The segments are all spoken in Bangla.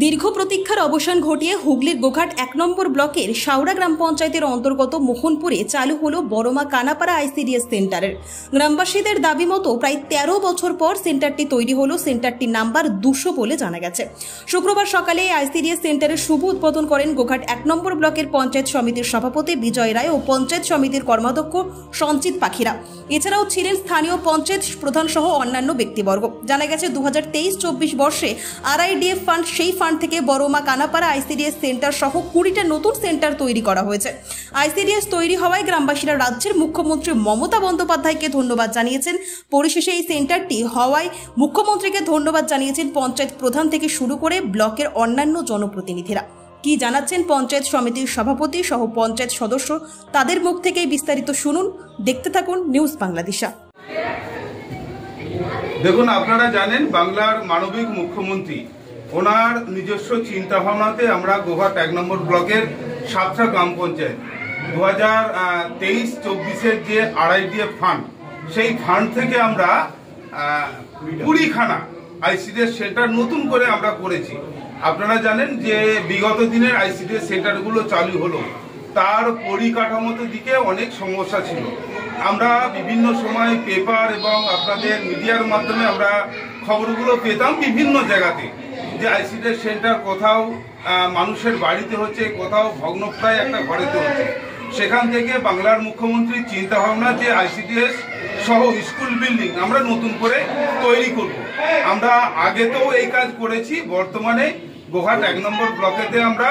দীর্ঘ প্রতীক্ষার অবসান ঘটিয়ে হুগলির গোঘাট ১ নম্বর ব্লকের শাওড়া গ্রাম পঞ্চায়েতের অন্তর্গত মোহনপুরে চালু হলো বড়মা কানাপাড়া আইসিডিএস সেন্টারের। গ্রামবাসীদের দাবি মতো প্রায় ১৩ বছর পর সেন্টারটি তৈরি হলো। সেন্টারটির নাম্বার ২০০ বলে জানা গেছে। শুক্রবার সকালে আইসিডিএস সেন্টারের শুভ উদ্বোধন করেন গোঘাট ১ নম্বর ব্লকের পঞ্চায়েত সমিতির সভাপতি বিজয় রায় ও পঞ্চায়েত সমিতির কর্মাধ্যক্ষ সঞ্চিত পাখিরা। এছাড়াও ছিলেন স্থানীয় পঞ্চায়েত প্রধান সহ অন্যান্য ব্যক্তিবর্গ। জানা গেছে ২০২৩-২৪ বর্ষে আরআইডিএফ ফান্ড, সেই ফান্ড থেকে বড়মা কানাপাড়া আইসিডিএস সেন্টার সহ ২০টা নতুন সেন্টার তৈরি করা হয়েছে। আইসিডিএস তৈরি হওয়ায় গ্রামবাসীরা রাজ্যের মুখ্যমন্ত্রী মমতা বন্দ্যোপাধ্যায়কে ধন্যবাদ জানিয়েছেন। পরিশেষে এই সেন্টারটি হওয়ায় মুখ্যমন্ত্রীকে ধন্যবাদ জানিয়েছেন পঞ্চায়েত প্রধান থেকে শুরু করে ব্লকের অন্যান্য জনপ্রতিনিধিরা। কি জানাচ্ছেন পঞ্চায়েত সমিতির সভাপতি সহ পঞ্চায়েত সদস্য, তাদের মুখ থেকেই বিস্তারিত শুনুন। দেখতে থাকুন নিউজ বাংলাদেশা। দেখুন, আপনারা জানেন বাংলার মানবিক মুখ্যমন্ত্রী ওনার নিজস্ব চিন্তাভাবনাতে আমরা গোঘাট ১ নম্বর ব্লকের ৭টা গ্রাম পঞ্চায়েত ২০২৩-২৪-এর যে আরআইডিএফ ফান্ড, সেই ফান্ড থেকে আমরা ২০খানা আইসিডিএস সেন্টার নতুন করে আমরা করেছি। আপনারা জানেন যে বিগত দিনের আইসিডিএস সেন্টারগুলো চালু হলো, তার পরিকাঠামোতে দিকে অনেক সমস্যা ছিল। আমরা বিভিন্ন সময় পেপার এবং আপনাদের মিডিয়ার মাধ্যমে আমরা খবরগুলো পেতাম বিভিন্ন জায়গাতে যে আইসিডিএস সেন্টার কোথাও মানুষের বাড়িতে হচ্ছে, কোথাও ভগ্নপ্রায় একটা ঘরেতে হচ্ছে। সেখান থেকে বাংলার মুখ্যমন্ত্রীর চিন্তাভাবনা যে আইসিডিএস সহ স্কুল বিল্ডিং আমরা নতুন করে তৈরি করব। আমরা আগেতেও এই কাজ করেছি। বর্তমানে গোঘাট ১ নম্বর ব্লকেতে আমরা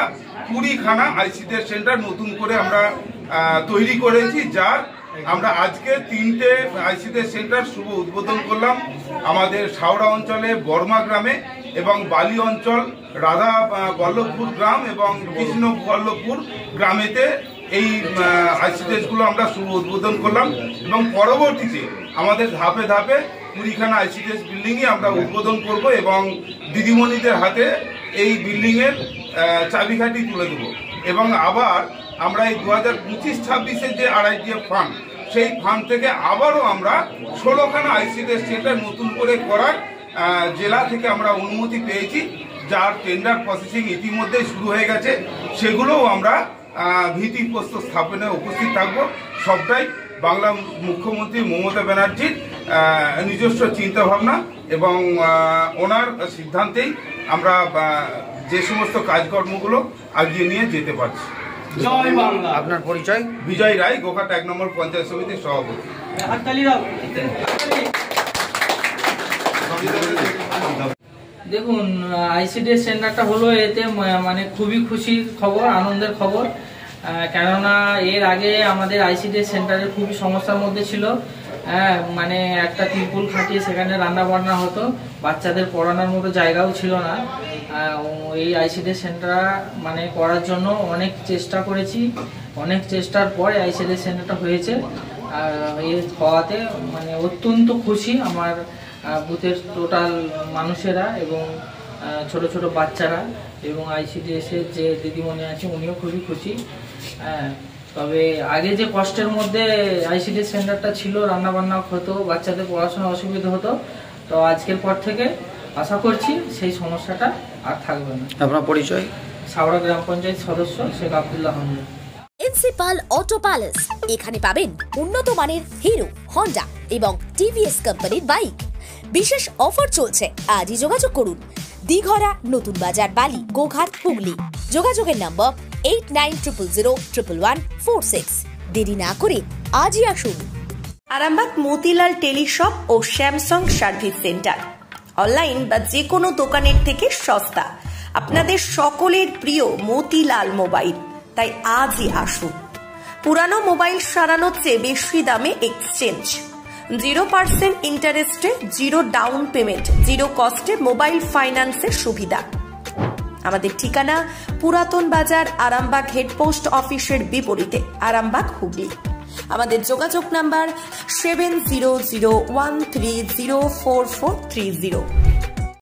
২০খানা আইসিডিএস সেন্টার নতুন করে আমরা তৈরি করেছি, যার আমরা আজকে ৩টে আইসিডিএস সেন্টার শুভ উদ্বোধন করলাম। আমাদের শাওড়া অঞ্চলে বর্মা গ্রামে এবং বালি অঞ্চল রাধা বল্লভপুর গ্রাম এবং কৃষ্ণ বল্লভপুর গ্রামেতে এই আইসিডিএসগুলো আমরা শুভ উদ্বোধন করলাম এবং পরবর্তীতে আমাদের ধাপে ধাপে ২০খানা আইসিডিএস বিল্ডিংই আমরা উদ্বোধন করব এবং দিদিমণিদের হাতে এই বিল্ডিংয়ের চাবিকাঠি তুলে দেব। এবং আবার আমরা এই ২০২৫-২৬-এর যে আরআইডিএফ ফান্ড, সেই ফান্ড থেকে আবারও আমরা ১৬খানা আইসিডিএস সেন্টার নতুন করে করার জেলা থেকে আমরা অনুমতি পেয়েছি, যার টেন্ডার প্রসেসিং ইতিমধ্যে শুরু হয়ে গেছে। সেগুলোও আমরা ভিত্তিপ্রস্তর স্থাপনে উপস্থিত থাকব। সবটাই বাংলা মুখ্যমন্ত্রী মমতা ব্যানার্জির নিজস্ব চিন্তাভাবনা এবং ওনার সিদ্ধান্তেই আমরা যে সমস্ত কাজকর্মগুলো আগিয়ে নিয়ে যেতে পারছি। জয় বাংলা। আপনার পরিচয়? বিজয় রায়, গোঘাট ১ নম্বর পঞ্চায়েত সমিতির সভাপতি। দেখুন, আইসিডিএস সেন্টারটা হলো, এতে মানে খুবই খুশির খবর, আনন্দের খবর। কেননা এর আগে আমাদের আইসিডিএস সেন্টারে খুবই সমস্যার মধ্যে ছিল। মানে একটা ত্রিপল খাটিয়ে সেখানে রান্না বান্না হতো, বাচ্চাদের পড়ানোর মতো জায়গাও ছিল না। এই আইসিডিএস সেন্টার মানে করার জন্য অনেক চেষ্টা করেছি, অনেক চেষ্টার পরে আইসিডিএস সেন্টারটা হয়েছে। এর হওয়াতে মানে অত্যন্ত খুশি আমার বুথের টোটাল মানুষেরা এবং ছোট ছোট বাচ্চারা এবং আইসিডিএসের যে দিদিমণি আছে উনিও খুবই খুশি। তবে আগে যে কষ্টের মধ্যে আইসিডিএস সেন্টারটা ছিল, রান্নাবান্না হতো, বাচ্চাদের পড়াশোনা অসুবিধা হতো, তো আজকের পর থেকে আশা করছি সেই সমস্যাটা আর থাকবে না। আপনার পরিচয়? শাওড়া গ্রাম পঞ্চায়েত সদস্য Sheikh Abdullah Ahmed. Principal auto palace, এখানে পাবেন উন্নত মানের হিরো, হন্ডা এবং টিভিএস কোম্পানির বাইক। বিশেষ অফার চলছে, আজই যোগাযোগ করুন। দিঘরা, নতুন বাজার, বালি, গোঘাট, হুগলি। যোগাযোগের নম্বর 8900011146। দেরি না করে আজই আসুন। আরামবাগ মতিলাল টেলিশপ ও স্যামসাং সার্ভিস সেন্টার, অনলাইন বা যে কোনো দোকানের থেকে সস্তা। আপনাদের সকলের প্রিয় মতিলাল মোবাইল, তাই আজই আসুন। পুরানো মোবাইল সারানোর চেয়ে বেশি দামে এক্সচেঞ্জ, 0% ইন্টারেস্টে, 0 ডাউন পেমেন্ট, 0 কস্টে মোবাইল ফাইন্যান্সের সুবিধা। আমাদের ঠিকানা পুরাতন বাজার, আরামবাগ হেডপোস্ট অফিসের বিপরীতে, আরামবাগ, হুগলি। আমাদের যোগাযোগ নাম্বার 7001304430।